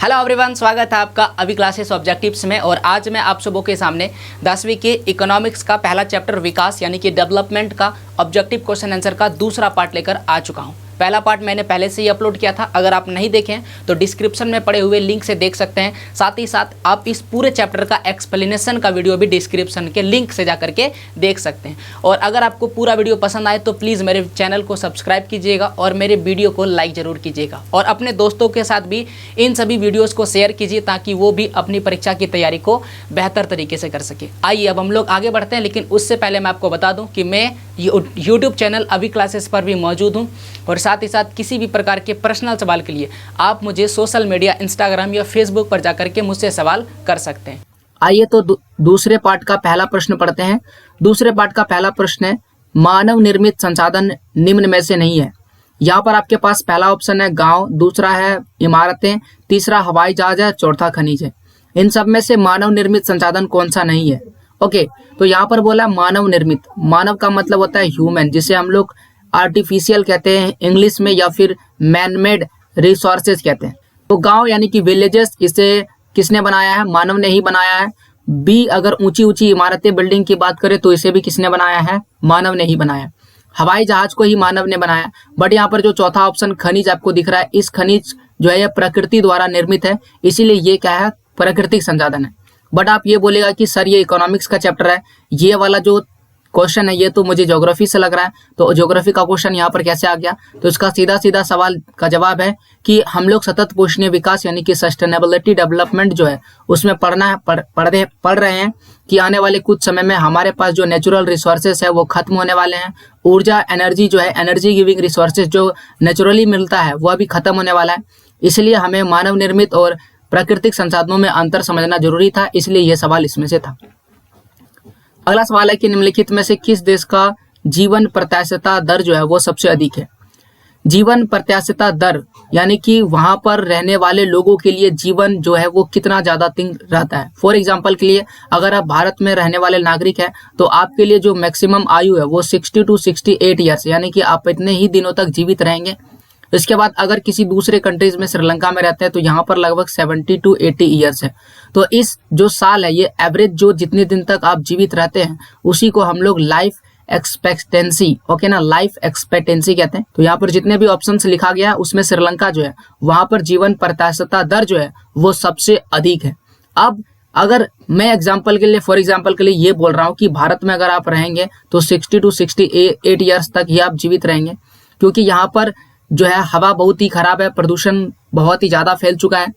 Hello everyone, स्वागत है आपका अभी क्लासेस ऑब्जेक्टिव्स में। और आज मैं आप सबों के सामने 10वीं के इकोनॉमिक्स का पहला चैप्टर विकास यानी कि डेवलपमेंट का ऑब्जेक्टिव क्वेश्चन आंसर का दूसरा पार्ट लेकर आ चुका हूं। पहला पार्ट मैंने पहले से ही अपलोड किया था, अगर आप नहीं देखें तो डिस्क्रिप्शन में पड़े हुए लिंक से देख सकते हैं। साथ ही साथ आप इस पूरे चैप्टर का एक्सप्लेनेशन का वीडियो भी डिस्क्रिप्शन के लिंक से जा करके देख सकते हैं। और अगर आपको पूरा वीडियो पसंद आए तो प्लीज़ मेरे चैनल को सब्सक्राइब कीजिएगा और मेरे वीडियो को लाइक ज़रूर कीजिएगा और अपने दोस्तों के साथ भी इन सभी वीडियोज़ को शेयर कीजिए ताकि वो भी अपनी परीक्षा की तैयारी को बेहतर तरीके से कर सके। आइए अब हम लोग आगे बढ़ते हैं, लेकिन उससे पहले मैं आपको बता दूं कि मैं यूट्यूब चैनल अभी क्लासेस पर भी मौजूद हूं और साथ ही साथ किसी भी प्रकार के पर्सनल सवाल के लिए आप मुझे सोशल मीडिया इंस्टाग्राम या फेसबुक पर जाकर के मुझसे सवाल कर सकते हैं। आइए तो दूसरे पार्ट का पहला प्रश्न पढ़ते हैं। दूसरे पार्ट का पहला प्रश्न है, मानव निर्मित संसाधन निम्न में से नहीं है। यहाँ पर आपके पास पहला ऑप्शन है गांव, दूसरा है इमारतें, तीसरा हवाई जहाज है, चौथा खनिज है। इन सब में से मानव निर्मित संसाधन कौन सा नहीं है? ओके, तो यहाँ पर बोला मानव निर्मित। मानव का मतलब होता है ह्यूमन, जिसे हम लोग आर्टिफिशियल कहते हैं इंग्लिश में, या फिर मैन मेड रिसोर्सेज कहते हैं। तो गांव यानी कि विलेजेस, इसे किसने बनाया है? मानव ने ही बनाया है। बी, अगर ऊंची ऊंची इमारतें बिल्डिंग की बात करें तो इसे भी किसने बनाया है? मानव ने ही बनाया। हवाई जहाज को ही मानव ने बनाया। बट यहाँ पर जो चौथा ऑप्शन खनिज आपको दिख रहा है, इस खनिज जो है यह प्रकृति द्वारा निर्मित है, इसीलिए ये क्या है? प्राकृतिक संसाधन है। बट आप ये बोलेगा कि सर ये इकोनॉमिक्स का चैप्टर है, ये वाला जो क्वेश्चन है ये तो मुझे ज्योग्राफी से लग रहा है, तो ज्योग्राफी का क्वेश्चन यहाँ पर कैसे आ गया? तो इसका सीधा सीधा सवाल का जवाब है कि हम लोग सतत पोषणीय विकास यानी कि सस्टेनेबिलिटी डेवलपमेंट जो है उसमें पढ़ रहे हैं कि आने वाले कुछ समय में हमारे पास जो नेचुरल रिसोर्सेज है वो खत्म होने वाले हैं। ऊर्जा, एनर्जी जो है, एनर्जी गिविंग रिसोर्सेज जो नेचुरली मिलता है वह भी खत्म होने वाला है। इसलिए हमें मानव निर्मित और प्राकृतिक संसाधनों में अंतर समझना जरूरी था, इसलिए यह सवाल इसमें से था। अगला सवाल है कि निम्नलिखित में से किस देश का जीवन प्रत्याशिता दर जो है वो सबसे अधिक है? जीवन प्रत्याशिता दर यानी कि वहां पर रहने वाले लोगों के लिए जीवन जो है वो कितना ज्यादा दिन रहता है। फॉर एग्जांपल के लिए, अगर आप भारत में रहने वाले नागरिक हैं तो आपके लिए जो मैक्सिमम आयु है वो 60 to 68 ईयर्स, यानी कि आप इतने ही दिनों तक जीवित रहेंगे। इसके बाद अगर किसी दूसरे कंट्रीज में, श्रीलंका में रहते हैं तो यहाँ पर लगभग 70 to 80 ईयर्स है। तो इस जो साल है, ये एवरेज जो जितने दिन तक आप जीवित रहते हैं उसी को हम लोग लाइफ एक्सपेक्टेंसी, ओके ना, लाइफ एक्सपेक्टेंसी कहते हैं। तो यहाँ पर जितने भी ऑप्शंस लिखा गया है उसमें श्रीलंका जो है वहां पर जीवन प्रत्याशिता दर जो है वो सबसे अधिक है। अब अगर मैं एग्जाम्पल के लिए, फॉर एग्जाम्पल के लिए ये बोल रहा हूँ कि भारत में अगर आप रहेंगे तो 60 to 68 ईयर्स तक ही आप जीवित रहेंगे, क्योंकि यहाँ पर जो है हवा बहुत ही खराब है, प्रदूषण बहुत ही ज्यादा फैल चुका है।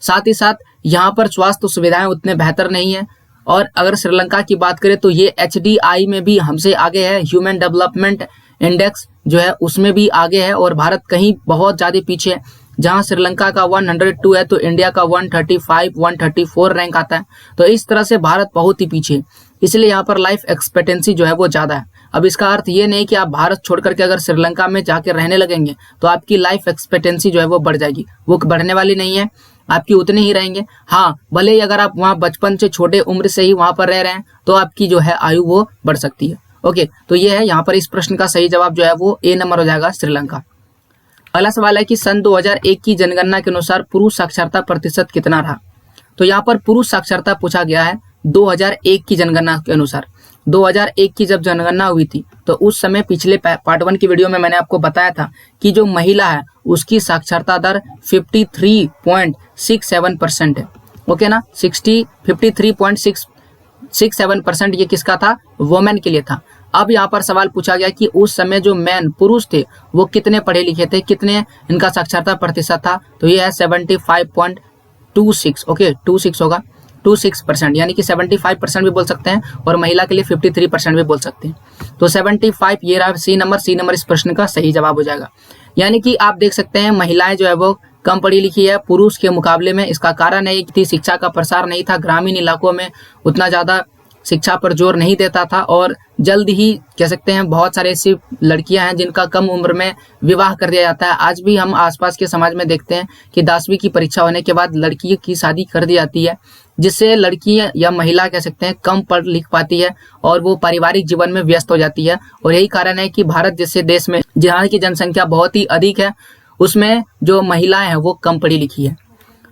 साथ ही साथ यहाँ पर स्वास्थ्य सुविधाएं उतने बेहतर नहीं है। और अगर श्रीलंका की बात करें तो ये HDI में भी हमसे आगे है, ह्यूमन डेवलपमेंट इंडेक्स जो है उसमें भी आगे है, और भारत कहीं बहुत ज्यादा पीछे है। जहां श्रीलंका का 102 है तो इंडिया का 135, 134 रैंक आता है। तो इस तरह से भारत बहुत ही पीछे है, इसलिए यहाँ पर लाइफ एक्सपेक्टेंसी जो है वो ज्यादा है। अब इसका अर्थ ये नहीं कि आप भारत छोड़ करके अगर श्रीलंका में जाके रहने लगेंगे तो आपकी लाइफ एक्सपेक्टेंसी जो है वो बढ़ जाएगी, वो बढ़ने वाली नहीं है, आपकी उतनी ही रहेंगे। हाँ, भले ही अगर आप वहाँ बचपन से, छोटे उम्र से ही वहां पर रह रहे हैं तो आपकी जो है आयु वो बढ़ सकती है। ओके, तो ये है यहाँ पर इस प्रश्न का सही जवाब जो है वो A नंबर हो जाएगा, श्रीलंका। अगला सवाल है कि सन 2001 की जनगणना के अनुसार पुरुष साक्षरता प्रतिशत कितना रहा? तो यहाँ पर पुरुष साक्षरता पूछा गया है 2001 की जनगणना के अनुसार। 2001 की जब जनगणना हुई थी तो उस समय पिछले पार्ट 1 की वीडियो में मैंने आपको बताया था कि जो महिला है उसकी साक्षरता दर 53.67% है। ओके ना, 53.67% ये किसका था? वोमेन के लिए था। अब यहाँ पर सवाल पूछा गया कि उस समय जो पुरुष थे वो कितने पढ़े लिखे थे, कितने इनका साक्षरता प्रतिशत था? तो ये है 75.26। ओके, 26 होगा, 26%, यानी कि 75% भी बोल सकते हैं और महिला के लिए 53% भी बोल सकते हैं। तो 75 ये रहा सी नंबर इस प्रश्न का सही जवाब हो जाएगा। यानी कि आप देख सकते हैं महिलाएं जो है वो कम पढ़ी लिखी है पुरुष के मुकाबले में। इसका कारण है कि शिक्षा का प्रसार नहीं था, ग्रामीण इलाकों में उतना ज्यादा शिक्षा पर जोर नहीं देता था, और जल्द ही कह सकते हैं बहुत सारे ऐसी लड़कियां हैं जिनका कम उम्र में विवाह कर दिया जाता है। आज भी हम आसपास के समाज में देखते हैं कि 10वीं की परीक्षा होने के बाद लड़की की शादी कर दी जाती है, जिससे लड़की या महिला कह सकते हैं कम पढ़ लिख पाती है और वो पारिवारिक जीवन में व्यस्त हो जाती है। और यही कारण है कि भारत जैसे देश में जहाँ की जनसंख्या बहुत ही अधिक है उसमें जो महिलाएं हैं वो कम पढ़ी लिखी है।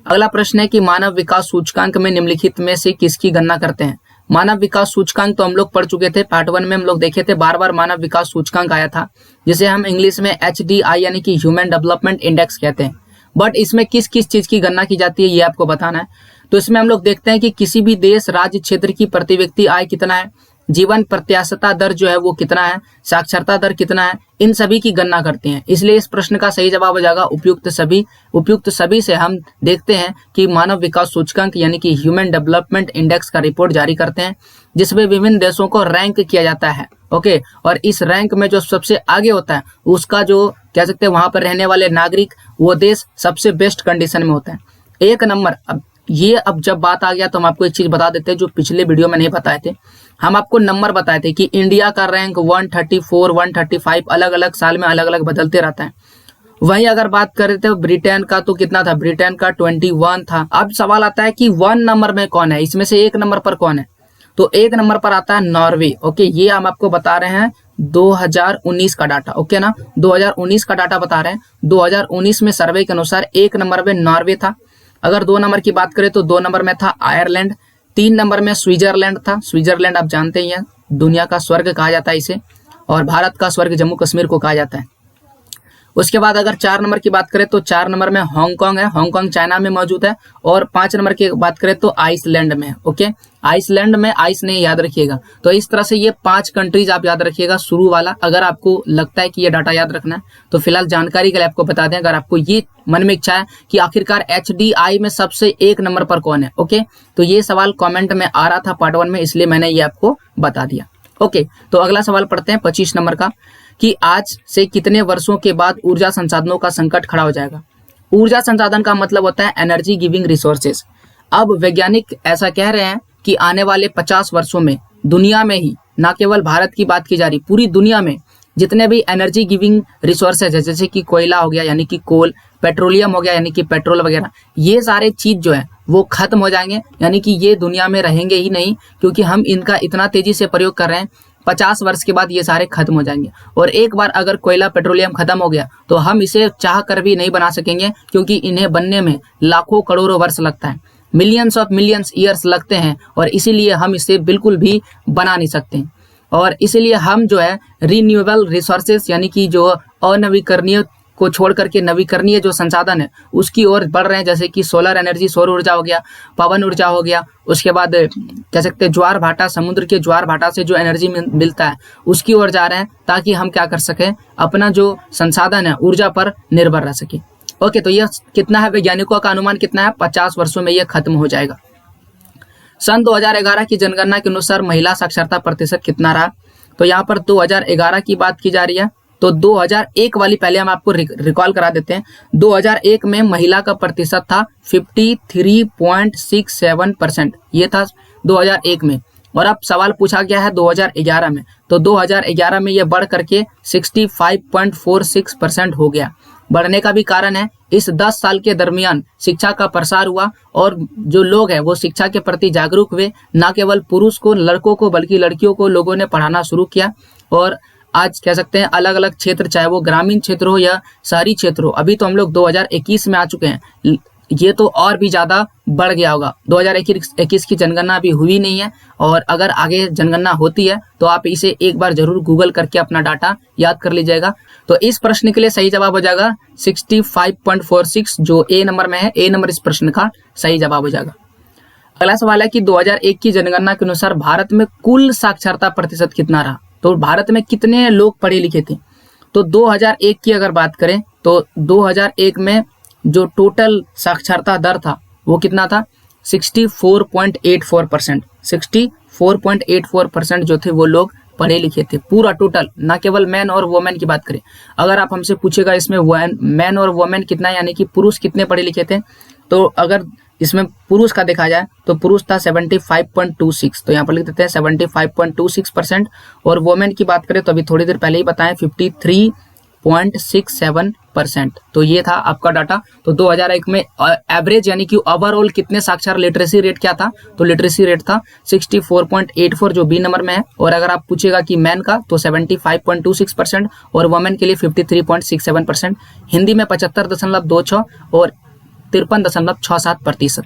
अगला प्रश्न है कि मानव विकास सूचकांक में निम्नलिखित में से किसकी गणना करते हैं। मानव विकास सूचकांक तो हम लोग पढ़ चुके थे, पार्ट 1 में हम लोग देखे थे, बार बार मानव विकास सूचकांक आया था, जिसे हम इंग्लिश में HDI यानी कि ह्यूमन डेवलपमेंट इंडेक्स कहते हैं। बट इसमें किस किस चीज की गणना की जाती है ये आपको बताना है। तो इसमें हम लोग देखते हैं कि किसी भी देश राज्य क्षेत्र की प्रति व्यक्ति आय कितना है, जीवन प्रत्याशा दर जो है वो कितना है, साक्षरता दर कितना है, इन सभी की गणना करते हैं। इसलिए इस प्रश्न का सही जवाब हो जाएगा उपयुक्त सभी। उपयुक्त सभी से हम देखते हैं कि मानव विकास सूचकांक यानी कि ह्यूमन डेवलपमेंट इंडेक्स का रिपोर्ट जारी करते हैं, जिसमें विभिन्न देशों को रैंक किया जाता है। ओके, और इस रैंक में जो सबसे आगे होता है उसका जो कह सकते हैं वहां पर रहने वाले नागरिक, वो देश सबसे बेस्ट कंडीशन में होता है। एक नंबर, अब जब बात आ गया तो हम आपको एक चीज बता देते हैं जो पिछले वीडियो में नहीं बताए थे। हम आपको नंबर बताए थे कि इंडिया का रैंक 134, 135 अलग अलग साल में अलग अलग बदलते रहता है। वहीं अगर बात करें तो ब्रिटेन का तो कितना था, ब्रिटेन का 21 था। अब सवाल आता है कि 1 नंबर में कौन है, इसमें से 1 नंबर पर कौन है। तो 1 नंबर पर आता है नॉर्वे। ओके, ये हम आपको बता रहे हैं 2019 का डाटा। ओके ना, 2019 का डाटा बता रहे हैं। 2019 में सर्वे के अनुसार 1 नंबर में नॉर्वे था। अगर 2 नंबर की बात करें तो 2 नंबर में था आयरलैंड, 3 नंबर में स्विट्जरलैंड था। स्विट्जरलैंड आप जानते ही हैं, दुनिया का स्वर्ग कहा जाता है इसे, और भारत का स्वर्ग जम्मू कश्मीर को कहा जाता है। उसके बाद अगर 4 नंबर की बात करें तो 4 नंबर में हांगकांग है, हांगकांग चाइना में मौजूद है। और 5 नंबर की बात करें तो आइसलैंड में। ओके, आइसलैंड में आइस नहीं याद रखिएगा। तो इस तरह से ये 5 कंट्रीज आप याद रखिएगा शुरू वाला। अगर आपको लगता है कि ये डाटा याद रखना है तो फिलहाल जानकारी के लिए आपको बता दें, अगर आपको ये मन में इच्छा है कि आखिरकार HDI में सबसे 1 नंबर पर कौन है। ओके, तो ये सवाल कॉमेंट में आ रहा था पार्ट 1 में, इसलिए मैंने ये आपको बता दिया। ओके, तो अगला सवाल पढ़ते हैं 25 नंबर का, कि आज से कितने वर्षों के बाद ऊर्जा संसाधनों का संकट खड़ा हो जाएगा। ऊर्जा संसाधन का मतलब होता है एनर्जी गिविंग रिसोर्सेज। अब वैज्ञानिक ऐसा कह रहे हैं कि आने वाले 50 वर्षों में दुनिया में ही, ना केवल भारत की बात की जा रही, पूरी दुनिया में जितने भी एनर्जी गिविंग रिसोर्सेज है, जैसे कि कोयला हो गया यानी कि कोल, पेट्रोलियम हो गया यानी कि पेट्रोल वगैरह, ये सारे चीज जो है वो खत्म हो जाएंगे, यानी कि ये दुनिया में रहेंगे ही नहीं, क्योंकि हम इनका इतना तेजी से प्रयोग कर रहे हैं। 50 वर्ष के बाद ये सारे खत्म हो जाएंगे। और एक बार अगर कोयला पेट्रोलियम खत्म हो गया तो हम इसे चाह कर भी नहीं बना सकेंगे, क्योंकि इन्हें बनने में लाखों करोड़ों वर्ष लगता है, मिलियंस ऑफ मिलियंस ईयर्स लगते हैं, और इसीलिए हम इसे बिल्कुल भी बना नहीं सकते। और इसीलिए हम जो है रिन्यूएबल रिसोर्सेज यानी कि जो अनवीकरणीय को छोड़ करके नवीकरणीय जो संसाधन है उसकी ओर बढ़ रहे हैं, जैसे कि सोलर एनर्जी, सौर ऊर्जा हो गया, पवन ऊर्जा हो गया। उसके बाद कह सकते हैं ज्वार भाटा, समुद्र के ज्वार भाटा से जो एनर्जी मिलता है उसकी ओर जा रहे हैं, ताकि हम क्या कर सकें, अपना जो संसाधन है ऊर्जा पर निर्भर रह सके। ओके, तो यह कितना है, वैज्ञानिकों का अनुमान कितना है, 50 वर्षों में यह खत्म हो जाएगा। सन 2011 की जनगणना के अनुसार महिला साक्षरता प्रतिशत कितना रहा। तो यहाँ पर 2011 की बात की जा रही है, तो 2001 वाली पहले हम आपको रिकॉल करा देते हैं। 2001 में महिला का प्रतिशत था 53.67%, ये था 2001 में। और अब सवाल पूछा गया है 2011 में, तो 2011 में ये बढ़ करके 65.46% हो गया। बढ़ने का भी कारण है इस 10 साल के दरमियान शिक्षा का प्रसार हुआ, और जो लोग हैं वो शिक्षा के प्रति जागरूक हुए। ना केवल पुरुष को, लड़कों को, बल्कि लड़कियों को लोगों ने पढ़ाना शुरू किया। और आज कह सकते हैं अलग अलग क्षेत्र, चाहे वो ग्रामीण क्षेत्र हो या शहरी क्षेत्र हो, अभी तो हम लोग 2021 में आ चुके हैं, ये तो और भी ज्यादा बढ़ गया होगा। 2021 की जनगणना अभी हुई नहीं है, और अगर आगे जनगणना होती है तो आप इसे एक बार जरूर गूगल करके अपना डाटा याद कर लीजिएगा। तो इस प्रश्न के लिए सही जवाब हो जाएगा 65.46, जो ए नंबर में है। ए नंबर इस प्रश्न का सही जवाब हो जाएगा। अगला सवाल है कि 2001 की जनगणना के अनुसार भारत में कुल साक्षरता प्रतिशत कितना रहा। तो भारत में कितने लोग पढ़े लिखे थे। तो 2001 की अगर बात करें तो 2001 में जो टोटल साक्षरता दर था वो कितना था, 64.84%। 64.84% जो थे वो लोग पढ़े लिखे थे, पूरा टोटल, ना केवल मैन और वुमेन की बात करें। अगर आप हमसे पूछेगा इसमें मैन और वुमेन कितना, यानी कि पुरुष कितने पढ़े लिखे थे, तो अगर इसमें पुरुष का देखा जाए तो पुरुष था 75.26, तो यहाँ पर लिख देते हैं 75.26%। और वुमेन की बात करें तो अभी थोड़ी देर पहले ही बताएं 53.67%। तो ये था आपका डाटा। तो 2001 में एवरेज यानी कि ओवरऑल कितने साक्षर लिटरेसी रेट क्या था, तो लिटरेसी रेट था 64.84, जो बी नंबर में है। और अगर आप पूछेगा कि मैन का तो 75.26% और वुमेन के लिए 53.67%। हिंदी में 75.26 और 53.67%।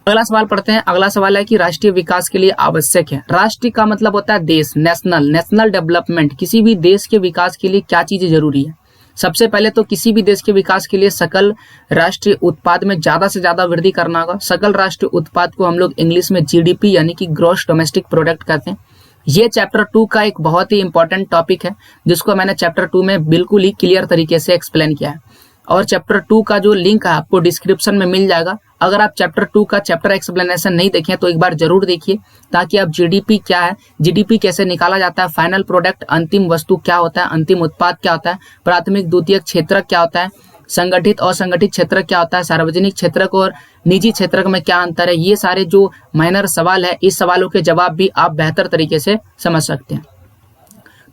अगला सवाल पढ़ते हैं। अगला सवाल है कि राष्ट्रीय विकास के लिए आवश्यक है। राष्ट्रीय का मतलब होता है देश, नेशनल डेवलपमेंट। किसी भी देश के विकास के लिए क्या चीजें जरूरी है? सबसे पहले तो किसी भी देश के विकास के लिए सकल राष्ट्रीय उत्पाद में ज्यादा से ज्यादा वृद्धि करना होगा। सकल राष्ट्रीय उत्पाद को हम लोग इंग्लिश में जीडीपी यानी कि ग्रॉस डोमेस्टिक प्रोडक्ट कहते हैं। ये चैप्टर 2 का एक बहुत ही इंपॉर्टेंट टॉपिक है, जिसको मैंने चैप्टर 2 में बिल्कुल ही क्लियर तरीके से एक्सप्लेन किया है, और चैप्टर 2 का जो लिंक है आपको डिस्क्रिप्शन में मिल जाएगा। अगर आप चैप्टर 2 का चैप्टर एक्सप्लेनेशन नहीं देखें तो एक बार जरूर देखिए, ताकि आप जीडीपी क्या है, जीडीपी कैसे निकाला जाता है, फाइनल प्रोडक्ट अंतिम वस्तु क्या होता है, अंतिम उत्पाद क्या होता है, प्राथमिक द्वितीयक क्षेत्र क्या होता है, संगठित और संगठित क्षेत्र क्या होता है, सार्वजनिक क्षेत्र और निजी क्षेत्र में क्या अंतर है, ये सारे जो माइनर सवाल है, इस सवालों के जवाब भी आप बेहतर तरीके से समझ सकते हैं।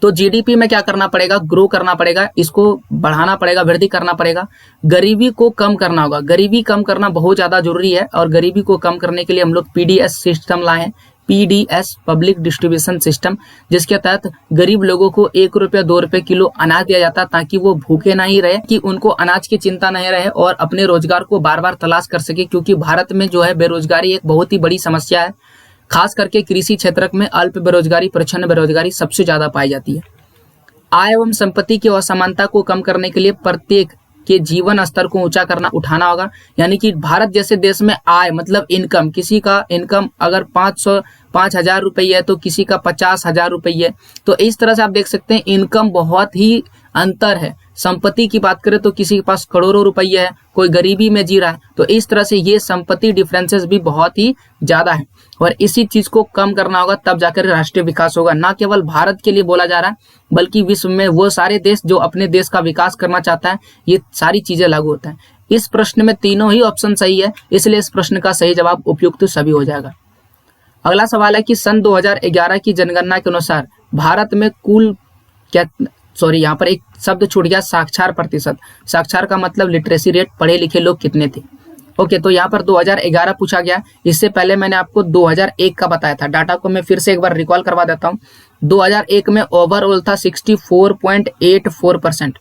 तो जीडीपी में क्या करना पड़ेगा? ग्रो करना पड़ेगा, इसको बढ़ाना पड़ेगा, वृद्धि करना पड़ेगा। गरीबी को कम करना होगा, गरीबी कम करना बहुत ज्यादा जरूरी है, और गरीबी को कम करने के लिए हम लोग पीडीएस सिस्टम लाए हैं, पीडीएस पब्लिक डिस्ट्रीब्यूशन सिस्टम, जिसके तहत गरीब लोगों को 1 रुपया 2 रुपये किलो अनाज दिया जाता है, ताकि वो भूखे नहीं रहे, कि उनको अनाज की चिंता नहीं रहे और अपने रोजगार को बार बार तलाश कर सके। क्योंकि भारत में जो है बेरोजगारी एक बहुत ही बड़ी समस्या है, खास करके कृषि क्षेत्र में अल्प बेरोजगारी, प्रच्छन्न बेरोजगारी सबसे ज्यादा पाई जाती है। आय एवं संपत्ति की असमानता को कम करने के लिए प्रत्येक के जीवन स्तर को ऊंचा करना उठाना होगा। यानी कि भारत जैसे देश में आय मतलब इनकम, किसी का इनकम अगर 5,000 रुपये है तो किसी का 50,000 रुपये है, तो इस तरह से आप देख सकते हैं इनकम बहुत ही अंतर है। संपत्ति की बात करें तो किसी के पास करोड़ों रुपये है, कोई गरीबी में जी रहा है, तो इस तरह से ये संपत्ति डिफरेंसेस भी बहुत ही ज्यादा है, और इसी चीज को कम करना होगा, तब जाकर राष्ट्रीय विकास होगा। ना केवल भारत के लिए बोला जा रहा है, बल्कि विश्व में वो सारे देश जो अपने देश का विकास करना चाहता है, ये सारी चीजें लागू होता है। इस प्रश्न में तीनों ही ऑप्शन सही है, इसलिए इस प्रश्न का सही जवाब उपयुक्त सभी हो जाएगा। अगला सवाल है कि सन 2011 की जनगणना के अनुसार भारत में कुल यहाँ पर एक शब्द छूट गया, साक्षर प्रतिशत। साक्षर का मतलब लिटरेसी रेट, पढ़े लिखे लोग कितने थे। ओके, तो यहाँ पर 2011 पूछा गया। इससे पहले मैंने आपको 2001 का बताया था। डाटा को मैं फिर से एक बार रिकॉल करवा देता हूँ। 2001 में ओवरऑल था 64.84%,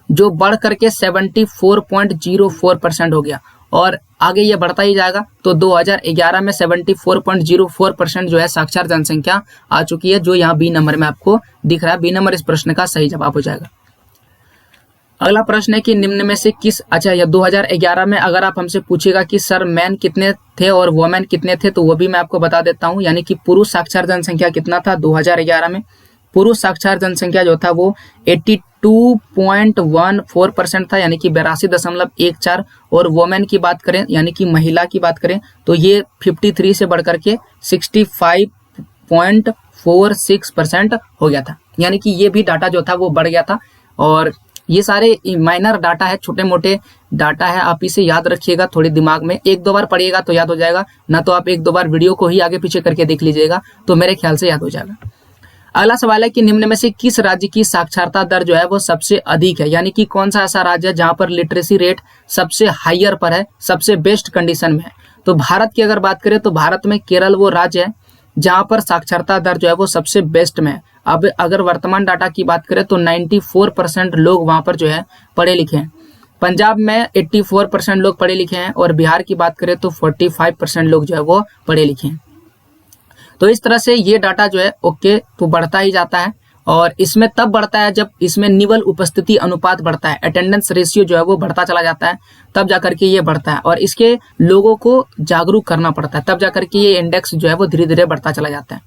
जो बढ़ करके 74.04% हो गया, और आगे ये बढ़ता ही जाएगा। तो 2011 में 74.04% जो है साक्षर जनसंख्या आ चुकी है, जो यहाँ बी नंबर में आपको दिख रहा है। बी नंबर इस प्रश्न का सही जवाब हो जाएगा। अगला प्रश्न है कि निम्न में से किस, अच्छा या 2011 में अगर आप हमसे पूछेगा कि सर मैन कितने थे और वोमेन कितने थे, तो वो भी मैं आपको बता देता हूँ। यानी कि पुरुष साक्षर जनसंख्या कितना था 2011 में? पुरुष साक्षर जनसंख्या जो था वो 82.14% था, यानी कि 82.14, और वोमेन की बात करें यानी कि महिला की बात करें तो ये 53 से बढ़कर के 65.46% हो गया था। यानी कि ये भी डाटा जो था वो बढ़ गया था, और ये सारे माइनर डाटा है, छोटे मोटे डाटा है, आप इसे याद रखिएगा थोड़ी दिमाग में। 1-2 बार पढ़िएगा तो याद हो जाएगा, ना तो आप 1-2 बार वीडियो को ही आगे पीछे करके देख लीजिएगा, तो मेरे ख्याल से याद हो जाएगा। अगला सवाल है कि निम्न में से किस राज्य की साक्षरता दर जो है वो सबसे अधिक है? यानी कि कौन सा ऐसा राज्य है जहां पर लिटरेसी रेट सबसे हायर पर है, सबसे बेस्ट कंडीशन में है? तो भारत की अगर बात करें तो भारत में केरल वो राज्य है जहां पर साक्षरता दर जो है वो सबसे बेस्ट में है। अब अगर वर्तमान डाटा की बात करें तो 94% लोग वहां पर जो है पढ़े लिखे हैं। पंजाब में 84% लोग पढ़े लिखे हैं, और बिहार की बात करें तो 45% लोग जो है वो पढ़े लिखे हैं। तो इस तरह से ये डाटा जो है ओके तो बढ़ता ही जाता है, और इसमें तब बढ़ता है जब इसमें निवल उपस्थिति अनुपात बढ़ता है, अटेंडेंस रेशियो जो है वो बढ़ता चला जाता है, तब जाकर के ये बढ़ता है, और इसके लोगों को जागरूक करना पड़ता है, तब जाकर के ये इंडेक्स जो है वो धीरे धीरे बढ़ता चला जाता है।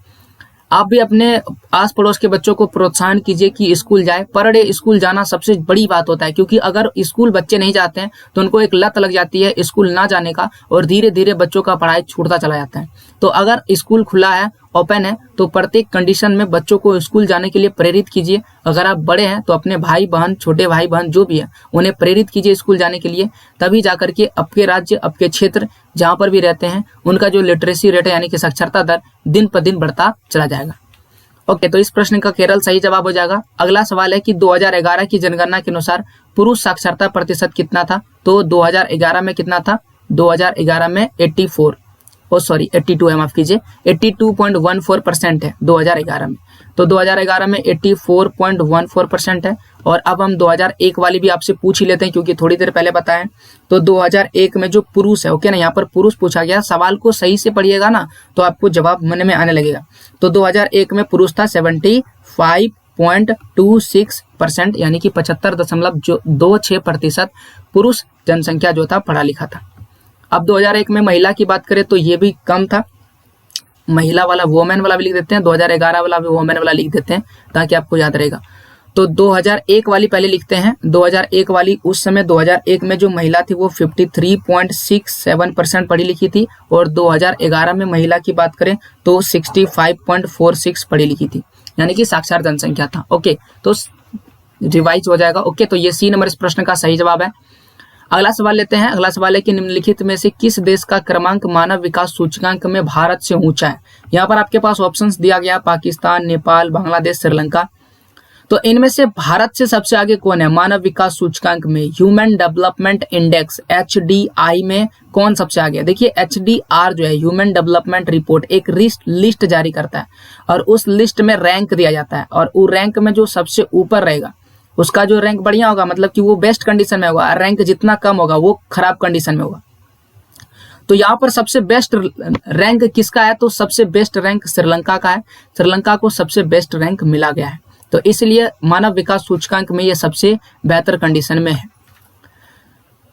आप भी अपने आस पड़ोस के बच्चों को प्रोत्साहन कीजिए कि स्कूल जाए। पर डे स्कूल जाना सबसे बड़ी बात होता है, क्योंकि अगर स्कूल बच्चे नहीं जाते हैं तो उनको एक लत लग जाती है स्कूल ना जाने का, और धीरे धीरे बच्चों का पढ़ाई छूटता चला जाता है। तो अगर स्कूल खुला है, ओपन है, तो प्रत्येक कंडीशन में बच्चों को स्कूल जाने के लिए प्रेरित कीजिए। अगर आप बड़े हैं तो अपने भाई बहन, छोटे भाई बहन जो भी है, उन्हें प्रेरित कीजिए स्कूल जाने के लिए, तभी जाकर के आपके राज्य, आपके क्षेत्र जहां पर भी रहते हैं, उनका जो लिटरेसी रेट है यानी कि साक्षरता दर दिन पर दिन बढ़ता चला जाएगा। ओके, तो इस प्रश्न का केरल सही जवाब हो जाएगा। अगला सवाल है कि 2011 की जनगणना के अनुसार पुरुष साक्षरता प्रतिशत कितना था? तो 2011 में कितना था? 2011 में 82 है, माफ कीजिए, 82.14% है 2011 में। तो 2011 में 84.14% है। और अब हम 2001 वाली भी आपसे पूछ ही लेते हैं, क्योंकि थोड़ी देर पहले बताएं तो 2001 में जो पुरुष है, ओके ना, यहाँ पर पुरुष पूछा गया, सवाल को सही से पढ़िएगा ना तो आपको जवाब मन में आने लगेगा। तो 2001 में पुरुष था 75.26%, यानी कि 75.26% पुरुष जनसंख्या जो था पढ़ा लिखा था। अब 2001 में महिला की बात करें तो ये भी कम था, महिला वाला वोमेन वाला भी लिख देते हैं, 2011 वाला भी वोमेन वाला लिख देते हैं ताकि आपको याद रहेगा। तो 2001 वाली पहले लिखते हैं। 2001 वाली, उस समय 2001 में जो महिला थी वो 53.67% पढ़ी लिखी थी, और 2011 में महिला की बात करें तो 65.46 पढ़ी लिखी थी, यानी कि साक्षर जनसंख्या था। ओके, तो रिवाइज हो जाएगा। ओके, तो ये सी नंबर इस प्रश्न का सही जवाब है। अगला सवाल लेते हैं। अगला सवाल है कि निम्नलिखित में से किस देश का क्रमांक मानव विकास सूचकांक में भारत से ऊंचा है। यहाँ पर आपके पास ऑप्शंस दिया गया, पाकिस्तान, नेपाल, बांग्लादेश, श्रीलंका। तो इनमें से भारत से सबसे आगे कौन है मानव विकास सूचकांक में? ह्यूमन डेवलपमेंट इंडेक्स HDI में कौन सबसे आगे है? देखिए HDR जो है, ह्यूमन डेवलपमेंट रिपोर्ट, एक लिस्ट जारी करता है और उस लिस्ट में रैंक दिया जाता है, और वो रैंक में जो सबसे ऊपर रहेगा उसका जो रैंक बढ़िया होगा, मतलब कि वो बेस्ट कंडीशन में होगा, रैंक जितना कम होगा वो खराब कंडीशन में होगा। तो यहाँ पर सबसे बेस्ट रैंक किसका है? तो सबसे बेस्ट रैंक श्रीलंका का है। श्रीलंका को सबसे बेस्ट रैंक मिला गया है, तो इसलिए मानव विकास सूचकांक में ये सबसे बेहतर कंडीशन में है।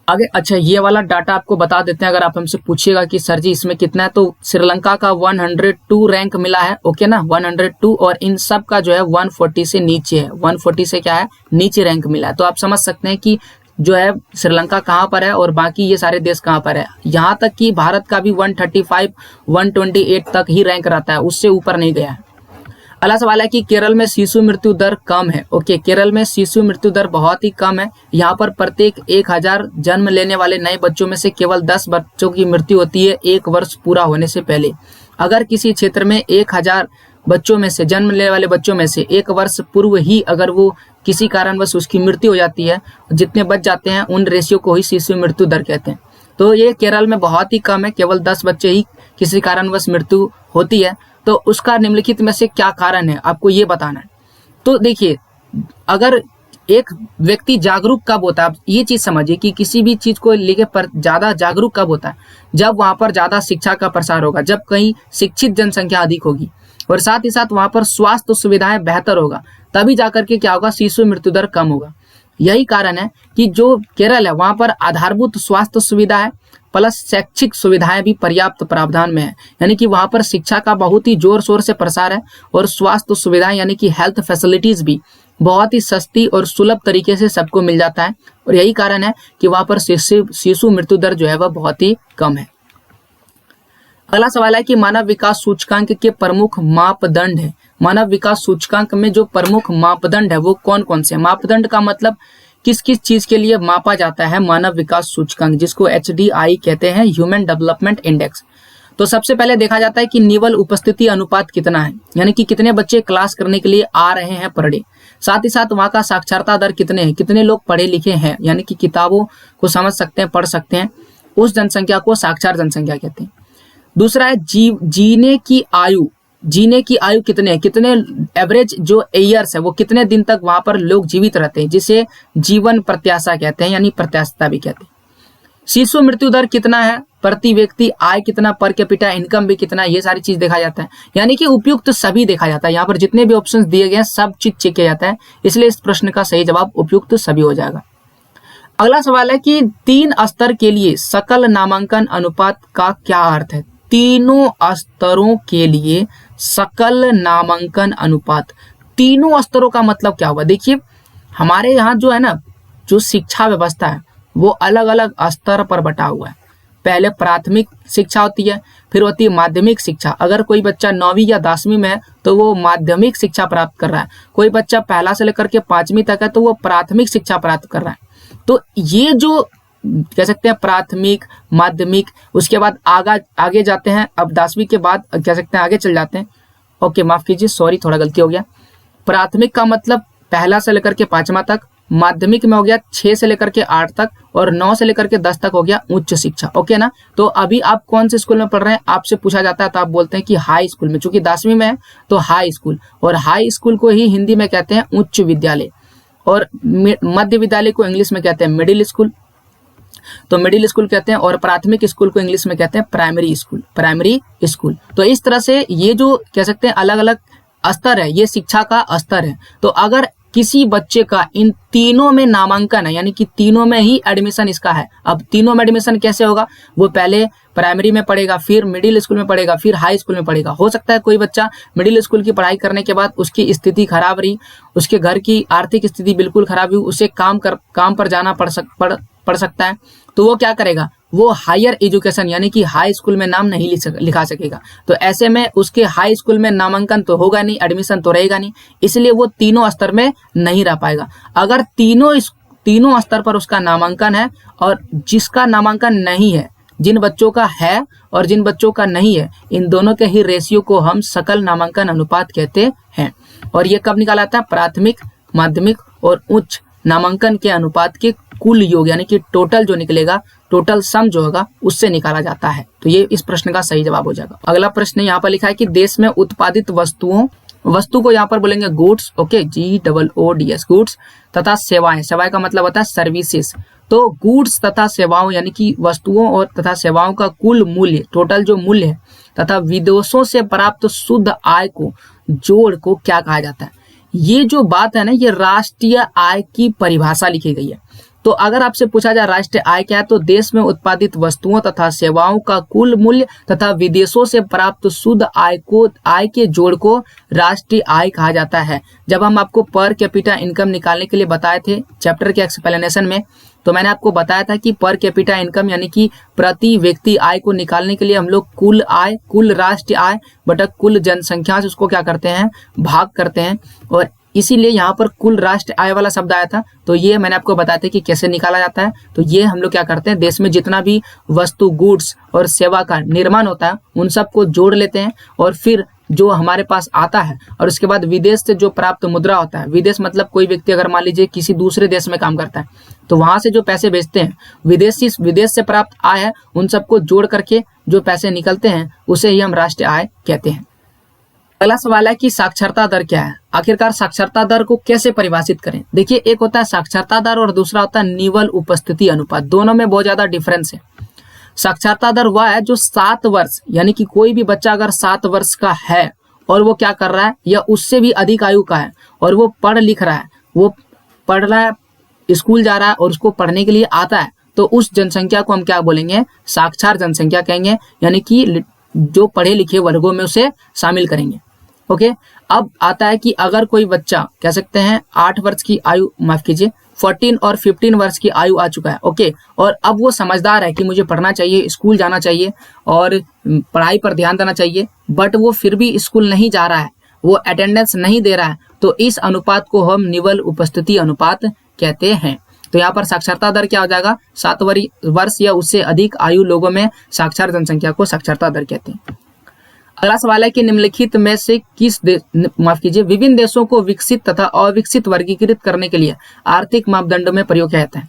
आगे अच्छा, ये वाला डाटा आपको बता देते हैं। अगर आप हमसे पूछिएगा कि सर जी इसमें कितना है, तो श्रीलंका का 102 रैंक मिला है। ओके ना, 102, और इन सब का जो है 140 से नीचे है। 140 से क्या है, नीचे रैंक मिला है। तो आप समझ सकते हैं कि जो है श्रीलंका कहाँ पर है और बाकी ये सारे देश कहाँ पर है। यहाँ तक कि भारत का भी 135, 128 तक ही रैंक रहता है, उससे ऊपर नहीं गया है। अगला सवाल है कि केरल में शिशु मृत्यु दर कम है। ओके, केरल में शिशु मृत्यु दर बहुत ही कम है। यहाँ पर प्रत्येक 1000 जन्म लेने वाले नए बच्चों में से केवल 10 बच्चों की मृत्यु होती है 1 वर्ष पूरा होने से पहले। अगर किसी क्षेत्र में 1000 बच्चों में से, जन्म लेने वाले बच्चों में से 1 वर्ष पूर्व ही अगर वो किसी कारणवश उसकी मृत्यु हो जाती है, जितने बच जाते हैं उन रेशियो को ही शिशु मृत्यु दर कहते हैं। तो ये केरल में बहुत ही कम है, केवल 10 बच्चे ही किसी कारणवश मृत्यु होती है। तो उसका निम्नलिखित में से क्या कारण है, आपको ये बताना है। तो देखिए, अगर एक व्यक्ति जागरूक कब होता है, आप ये चीज समझिए कि किसी भी चीज को लेके पर ज्यादा जागरूक कब होता है? जब वहां पर ज्यादा शिक्षा का प्रसार होगा, जब कहीं शिक्षित जनसंख्या अधिक होगी, और साथ ही साथ वहां पर स्वास्थ्य सुविधाएं बेहतर होगा, तभी जाकर के क्या होगा, शिशु मृत्यु दर कम होगा। यही कारण है कि जो केरल है वहां पर आधारभूत स्वास्थ्य सुविधा है प्लस शैक्षिक सुविधाएं भी पर्याप्त प्रावधान में है, यानी कि वहां पर शिक्षा का बहुत ही जोर शोर से प्रसार है, और स्वास्थ्य सुविधाएं यानी कि हेल्थ फैसिलिटीज भी बहुत ही सस्ती और सुलभ तरीके से सबको मिल जाता है, और यही कारण है कि वहां पर शिशु मृत्यु दर जो है वह बहुत ही कम है। अगला सवाल है कि मानव विकास सूचकांक के प्रमुख मापदंड है। मानव विकास सूचकांक में जो प्रमुख मापदंड है वो कौन कौन से? मापदंड का मतलब किस किस चीज के लिए मापा जाता है मानव विकास सूचकांक, जिसको HDI कहते हैं, ह्यूमन डेवलपमेंट इंडेक्स। तो सबसे पहले देखा जाता है कि निवल उपस्थिति अनुपात कितना है, यानी कि कितने बच्चे क्लास करने के लिए आ रहे हैं पर डे। साथ ही साथ वहाँ का साक्षरता दर कितने हैं, कितने लोग पढ़े लिखे हैं, यानी कि किताबों को समझ सकते हैं, पढ़ सकते हैं, उस जनसंख्या को साक्षर जनसंख्या कहते हैं। दूसरा है जीने की आयु। जीने की आयु कितने एवरेज जो ईयर्स है वो कितने दिन तक वहां पर लोग जीवित रहते हैं, जिसे जीवन प्रत्याशा कहते हैं, यानी प्रत्याशिता भी कहते हैं। शिशु मृत्यु दर कितना है प्रति व्यक्ति, आय कितना, पर कैपिटा इनकम भी कितना, ये सारी चीज देखा जाता है, यानी कि उपयुक्त सभी देखा जाता है। यहाँ पर जितने भी ऑप्शंस दिए गए हैं सब चीज चेक किया जाता है, इसलिए इस प्रश्न का सही जवाब उपयुक्त सभी हो जाएगा। अगला सवाल है कि 3 स्तर के लिए सकल नामांकन अनुपात का क्या अर्थ है? तीनों स्तरों के लिए सकल नामांकन अनुपात, तीनों स्तरों का मतलब क्या हुआ? देखिए हमारे यहाँ जो है ना, जो शिक्षा व्यवस्था है वो अलग अलग स्तर पर बटा हुआ है। पहले प्राथमिक शिक्षा होती है, फिर होती है माध्यमिक शिक्षा। अगर कोई बच्चा 9वीं या 10वीं में है तो वो माध्यमिक शिक्षा प्राप्त कर रहा है। कोई बच्चा पहला से लेकर के 5वीं तक है तो वो प्राथमिक शिक्षा प्राप्त कर रहा है। तो ये जो कह सकते हैं प्राथमिक, माध्यमिक, उसके बाद आगे जाते हैं, अब 10वीं के बाद कह सकते हैं आगे चल जाते हैं। ओके माफ कीजिए, सॉरी थोड़ा गलती हो गया। प्राथमिक का मतलब पहला से लेकर के 5वां तक, माध्यमिक में हो गया 6 से लेकर के 8 तक, और 9 से लेकर के 10 तक हो गया उच्च शिक्षा। ओके ना, तो अभी आप कौन से स्कूल में पढ़ रहे हैं आपसे पूछा जाता है तो आप बोलते हैं कि हाई स्कूल में, चूंकि 10वीं में है तो हाई स्कूल, और हाई स्कूल को ही हिंदी में कहते हैं उच्च विद्यालय, और मध्य विद्यालय को इंग्लिश में कहते हैं मिडिल स्कूल। तो मिडिल स्कूल कहते हैं, और प्राथमिक स्कूल को इंग्लिश में कहते हैं प्राइमरी स्कूल, प्राइमरी स्कूल। तो इस तरह से ये जो कह सकते हैं अलग अलग स्तर है, ये शिक्षा का स्तर है। तो अगर किसी बच्चे का इन तीनों में नामांकन है, यानी कि तीनों में ही एडमिशन इसका है। अब तीनों में एडमिशन कैसे होगा, वो पहले प्राइमरी में पढ़ेगा, फिर मिडिल स्कूल में पढ़ेगा, फिर हाई स्कूल में पढ़ेगा। हो सकता है कोई बच्चा मिडिल स्कूल की पढ़ाई करने के बाद उसकी स्थिति खराब रही, उसके घर की आर्थिक स्थिति बिल्कुल खराब हुई, उसे काम पर जाना पड़ सकता है, तो वो क्या करेगा, वो हायर एजुकेशन यानी कि हाई स्कूल में नाम नहीं लिखा सकेगा। तो ऐसे में उसके हाई स्कूल में नामांकन तो होगा नहीं, एडमिशन तो रहेगा नहीं, इसलिए वो तीनों स्तर में नहीं रह पाएगा। अगर तीनों स्तर पर उसका नामांकन है, और जिसका नामांकन नहीं है, जिन बच्चों का है और जिन बच्चों का नहीं है, इन दोनों के ही रेशियो को हम सकल नामांकन अनुपात कहते हैं। और ये कब निकाला जाता है, प्राथमिक, माध्यमिक और उच्च नामांकन के अनुपात के कुल योग, यानी कि टोटल जो निकलेगा, टोटल सम जो होगा, उससे निकाला जाता है। तो ये इस प्रश्न का सही जवाब हो जाएगा। अगला प्रश्न यहाँ पर लिखा है कि देश में उत्पादित वस्तु को यहाँ पर बोलेंगे गुड्स, ओके, GOODS, गुड्स तथा सेवाएं। सेवाएं का मतलब होता है सर्विसेज। तो गुड्स तथा सेवाओं यानी कि वस्तुओं और तथा सेवाओं का कुल मूल्य, टोटल जो मूल्य है, तथा विदेशों से प्राप्त शुद्ध आय को जोड़ को क्या कहा जाता है। ये जो बात है ना, ये राष्ट्रीय आय की परिभाषा लिखी गई है। तो अगर आपसे पूछा जाए राष्ट्रीय आय क्या है, तो देश में उत्पादित वस्तुओं तथा सेवाओं का कुल मूल्य तथा विदेशों से प्राप्त शुद्ध आय के जोड़ को राष्ट्रीय आय कहा जाता है। जब हम आपको पर कैपिटा इनकम निकालने के लिए बताए थे चैप्टर के एक्सप्लेनेशन में, तो मैंने आपको बताया था कि पर कैपिटा इनकम यानी कि प्रति व्यक्ति आय को निकालने के लिए हम लोग कुल आय, कुल राष्ट्रीय आय बटा कुल जनसंख्या से उसको क्या करते हैं, भाग करते हैं, और इसीलिए यहाँ पर कुल राष्ट्र आय वाला शब्द आया था। तो ये मैंने आपको बताया था कि कैसे निकाला जाता है। तो ये हम लोग क्या करते हैं, देश में जितना भी वस्तु, गुड्स और सेवा का निर्माण होता है, उन सबको जोड़ लेते हैं, और फिर जो हमारे पास आता है, और उसके बाद विदेश से जो प्राप्त मुद्रा होता है, विदेश मतलब कोई व्यक्ति अगर मान लीजिए किसी दूसरे देश में काम करता है, तो वहां से जो पैसे भेजते हैं, विदेश से प्राप्त आय है, उन सबको जोड़ करके जो पैसे निकलते हैं, उसे ही हम राष्ट्रीय आय कहते हैं। अगला सवाल है कि साक्षरता दर क्या है। आखिरकार साक्षरता दर को कैसे परिभाषित करें। देखिए, एक होता है साक्षरता दर और दूसरा होता है निवल उपस्थिति अनुपात। दोनों में बहुत ज्यादा डिफरेंस है। साक्षरता दर वह है जो 7 वर्ष, यानी कि कोई भी बच्चा अगर 7 वर्ष का है और वो क्या कर रहा है, या उससे भी अधिक आयु का है, और वो पढ़ लिख रहा है, वो पढ़ रहा है, स्कूल जा रहा है और उसको पढ़ने के लिए आता है, तो उस जनसंख्या को हम क्या बोलेंगे, साक्षर जनसंख्या कहेंगे, यानी कि जो पढ़े लिखे वर्गों में उसे शामिल करेंगे। ओके, अब आता है कि अगर कोई बच्चा कह सकते हैं 8 वर्ष की आयु, माफ कीजिए 14 और 15 वर्ष की आयु आ चुका है, ओके, और अब वो समझदार है कि मुझे पढ़ना चाहिए, स्कूल जाना चाहिए और पढ़ाई पर ध्यान देना चाहिए, बट वो फिर भी स्कूल नहीं जा रहा है, वो अटेंडेंस नहीं दे रहा है, तो इस अनुपात को हम निवल उपस्थिति अनुपात कहते हैं। तो यहाँ पर साक्षरता दर क्या हो जाएगा, 7 वर्ष या उससे अधिक आयु लोगों में साक्षर जनसंख्या को साक्षरता दर कहते हैं। अगला सवाल है कि निम्नलिखित में से विभिन्न देशों को विकसित तथा अविकसित वर्गीकृत करने के लिए आर्थिक मापदंडों में प्रयोग किया जाता है।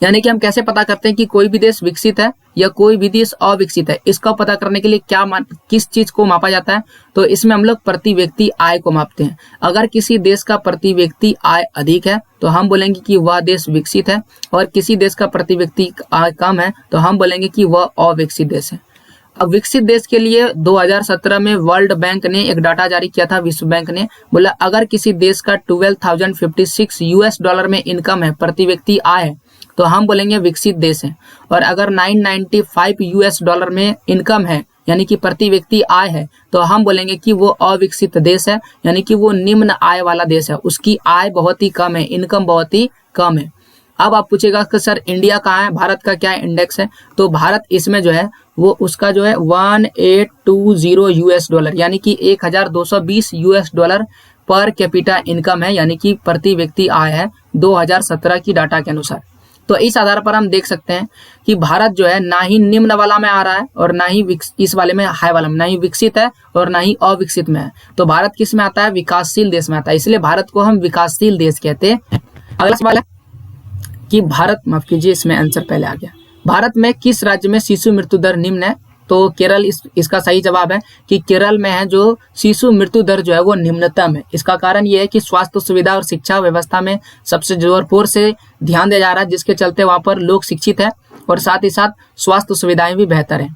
यानी कि हम कैसे पता करते हैं कि कोई भी देश विकसित है या कोई भी देश अविकसित है, इसका पता करने के लिए किस चीज को मापा जाता है, तो इसमें हम लोग प्रति व्यक्ति आय को मापते हैं। अगर किसी देश का प्रति व्यक्ति आय अधिक है तो हम बोलेंगे कि वह देश विकसित है, और किसी देश का प्रति व्यक्ति आय कम है तो हम बोलेंगे कि वह अविकसित देश है। अब विकसित देश के लिए 2017 में वर्ल्ड बैंक ने एक डाटा जारी किया था, विश्व बैंक ने बोला अगर किसी देश का 12,056 US डॉलर में इनकम है, प्रति व्यक्ति आय है, तो हम बोलेंगे विकसित देश है। और अगर 995 US डॉलर में इनकम है, यानी कि प्रति व्यक्ति आय है, तो हम बोलेंगे कि वो अविकसित देश है, यानी कि वो निम्न आय वाला देश है, उसकी आय बहुत ही कम है, इनकम बहुत ही कम है। अब आप पूछेगा कि सर इंडिया कहाँ है, भारत का क्या इंडेक्स है, तो भारत इसमें जो है वो उसका जो है 1820 US डॉलर, यानी कि 1220 US dollar per capita income है, यानी कि प्रति व्यक्ति आय है 2017 की डाटा के अनुसार। तो इस आधार पर हम देख सकते हैं कि भारत जो है ना ही निम्न वाला में आ रहा है और ना ही इस वाले में हाई वाला में, ना ही विकसित है और ना ही अविकसित में है। तो भारत किस में आता है, विकासशील देश में आता है, इसलिए भारत को हम विकासशील देश कहते हैं। अगला सवाल है कि भारत, माफ कीजिए इसमें आंसर पहले आ गया, भारत में किस राज्य में शिशु मृत्यु दर निम्न है। तो केरल इसका सही जवाब है कि केरल में है जो शिशु मृत्यु दर जो है वो निम्नतम है। इसका कारण ये है कि स्वास्थ्य सुविधा और शिक्षा व्यवस्था में सबसे जोर से ध्यान दिया जा रहा है, जिसके चलते वहाँ पर लोग शिक्षित है और साथ ही साथ स्वास्थ्य सुविधाएं भी बेहतर है।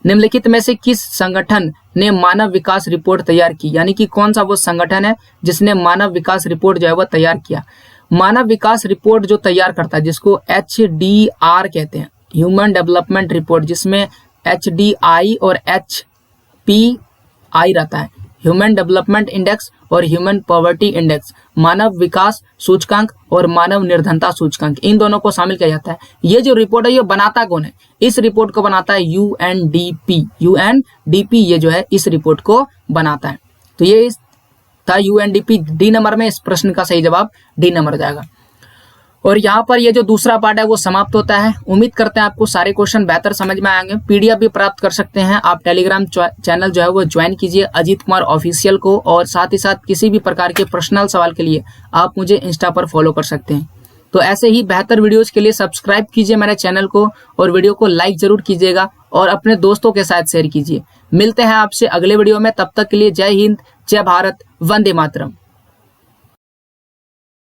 निम्नलिखित में से किस संगठन ने मानव विकास रिपोर्ट तैयार की, यानी कि कौन सा वो संगठन है जिसने मानव विकास रिपोर्ट जो है वो तैयार किया। मानव विकास रिपोर्ट जो तैयार करता है जिसको HDR कहते हैं, ह्यूमन डेवलपमेंट रिपोर्ट, जिसमें HDI और HPI रहता है, ह्यूमन डेवलपमेंट इंडेक्स और ह्यूमन पॉवर्टी इंडेक्स, मानव विकास सूचकांक और मानव निर्धनता सूचकांक, इन दोनों को शामिल किया जाता है। ये जो रिपोर्ट है ये बनाता कौन है? इस रिपोर्ट को बनाता है UNDP ये जो है इस रिपोर्ट को बनाता है। तो ये था UNDP। डी नंबर में इस प्रश्न का सही जवाब डी नंबर जाएगा। और यहाँ पर ये जो दूसरा पार्ट है वो समाप्त होता है। उम्मीद करते हैं आपको सारे क्वेश्चन बेहतर समझ में आएंगे। PDF भी प्राप्त कर सकते हैं आप, टेलीग्राम चैनल जो है वो ज्वाइन कीजिए अजीत कुमार ऑफिशियल को, और साथ ही साथ किसी भी प्रकार के पर्सनल सवाल के लिए आप मुझे इंस्टा पर फॉलो कर सकते हैं। तो ऐसे ही बेहतर वीडियोज के लिए सब्सक्राइब कीजिए मेरे चैनल को और वीडियो को लाइक जरूर कीजिएगा और अपने दोस्तों के साथ शेयर कीजिए। मिलते हैं आपसे अगले वीडियो में, तब तक के लिए जय हिंद, जय भारत, वंदे मातरम।